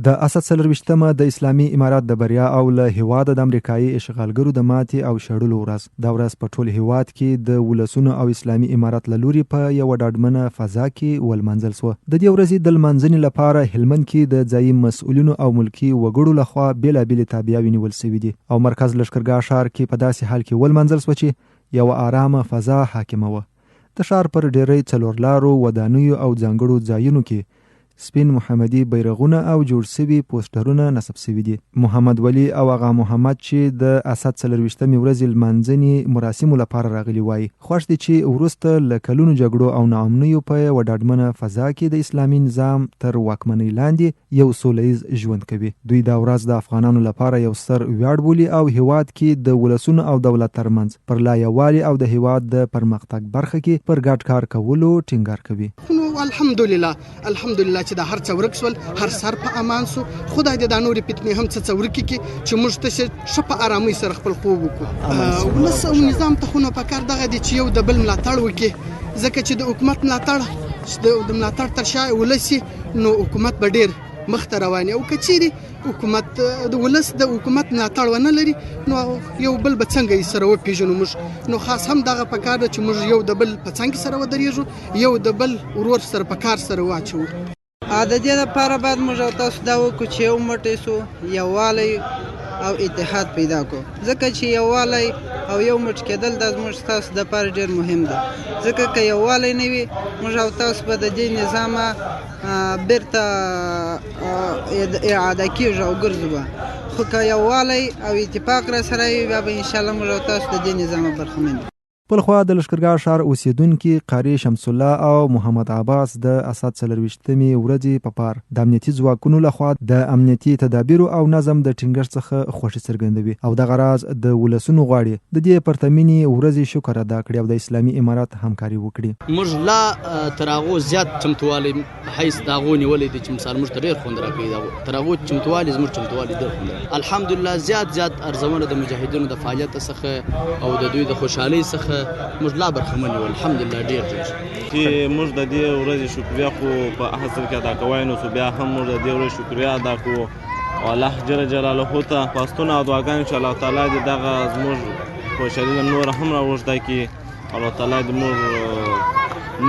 د اسد 24مه د اسلامي امارات د بریا او له هیواد د امریکایي اشغالګرو د ماتې او شړلو ورځ دا ورځ په ټول هیواد کې د ولسونو او اسلامي امارات له لوري په یو ډاډمنه فضا کې ولمانځل شو. د دې ورځې د لمانځنې لپاره هلمند کې د ځایي مسؤلینو او ملکي وګړو لخوا بیلابېلې تابعیاوې نیول شوې دي او مرکز لښکرګاه ښار کې په داسې حال کې ولمانځل شو چې یو آرامه فضا حاکمه وه. د ښار پر ډیری څلورلارو ودانیو او ځانګړو ځایونو کې سپین محمدي بیرغونه او جوړ شوي پوسټرونه نصب شوي دي. محمد ولی او آغا محمد چې د اسد 24مې ورځې لمانځنې مراسمو لپاره راغلي وای خوښ دي چې وروسته له کلونو جګړو او ناامنیو په یوه ډاډمنه فضا کې د اسلامي نظام تر واکمنۍ لاندې یو سولیز ژوند کوي. دوی دا ورځ د افغانانو لپاره یو ستر ویاړ بولي او هیواد کې د ولسونو او دولت ترمنځ پر لا یووالي او د هیواد د پرمختګ برخه کې پر ګډ کار کولو ټینګار کوي. الحمدلله چې دا هر څه ورک سول، هر سر په امان سو. خدای دې دا نورې فتنې هم څه ورکي کې چې موږ ته ښه په آرامۍ سره خپل خوب وکړو. ولس او نظام ته خو نو پکار دغه دي چې یو د بل ملاتړ وکړي، ځکه چې د حکومت ملاتړ تر شا ولس نو حکومت به ډېر مخته رواني او کچيري حکومت د ولس د حکومت ملاتړ ونه لري نو یو بل به څنګه سره وپیژنو موږ. نو خاص هم دغه پکار ده چې موږ یو د بل په څنګ سره ودرېږو، یو د بل ورور سره په کار سره واچو. د دې لپاره باید موږ او تاسو دا وکړو چې یو موټی سو، یووالی او اتحاد پیدا کړو، ځکه چې یووالی او یو موټ کېدل د زموږ ستاسو دپاره ډېر مهم ده. ځکه که یووالی نه وي موږ او تاسو به د دې نظامه بیرته اعاده کېږو او ګرځو به، خو که یووالی او اتفاق را سره وي بیا به انشاءالله موږ او تاسو د دې نظامه برخمن یو. بل خوا د لښکرګاه ښار اوسیدونکي قاري شمس الله او محمد عباس د اسد 24مې ورځې په پار د امنیتي ځواکونو لخوا د امنیتي تدابیرو او نظم د ټینګښت څخه خوښي څرګندوي او دغه راز د ولسونو غواړي د دې پرتمینې ورځې شکر ادا کړي او د اسلامي امارات همکاري وکړي. موږ لا تر هغو زیات چمتووالی حیث د هغو نیولی دی چې مثال موږ ته ډېر خوند راکوي. تر هغو چمتووالی زموږ چمتووالی ډېر خوند راکوي. الحمدلله زیات ارزونه د مجاهدینو د فعالیت څخه او د دوی د خوشحالۍ څخه موږ لا برخمن یو. الحمدلله ډېر چې موږ د دې ورځې شکریا خو په اصل کې ادا کوای نو بیا هم موږ د دې ورځې شکریا ادا کوو او الله جل جلاله ته پاستونه او دعاګانې چې الله تعالی دې دغه زموږ خوشحالي نور هم راوږده کړي، الله تعالی دې موږ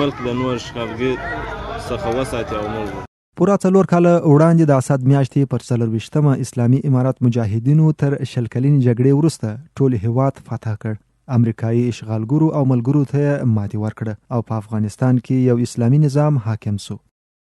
ملک د نور اشغالګر څخه وساتي او موږ پوره 4 کاله وړاندې د اسد میاشتې پر 24مه اسلامي امارات مجاهدینو تر شل کلنې جګړې وروسته ټول هیواد فتح کړ. امریکایي اشغالګرو او ملګرو ته ماتې ورکړه او په افغانستان کې یو اسلامي نظام حاکم شو.